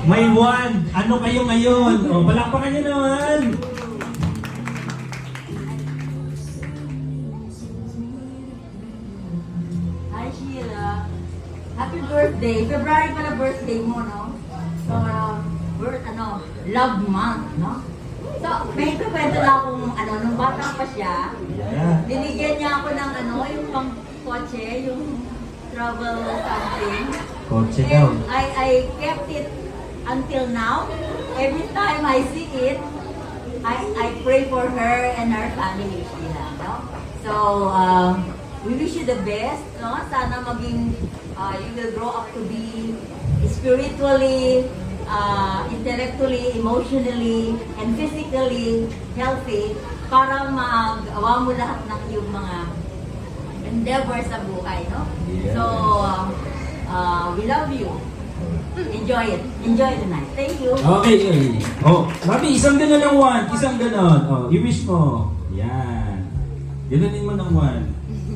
May one. Ano kayo ngayon? O, palakpakan nyo naman. Hi Sheila. Happy birthday. February pala birthday mo, no? So, love month, no? So, may kwento lang akong, nung bata pa siya, Yeah. binigyan niya ako ng, yung pang kotse, yung travel something. Kotse daw. And I kept it until now. Every time I see it, I pray for her and her family, Sheila, no? So, we wish you the best, no? Sana maging, you will grow up to be spiritually, intellectually, emotionally, and physically healthy para magawa mo lahat ng iyong mga endeavors sa buhay, no? Yeah. So, we love you. Enjoy it. Enjoy the night. Thank you. Okay. Oh, Mami, isang ganon ng one. Isang ganon. Oh, i-wish mo. Yan. Ganonin mo ng one.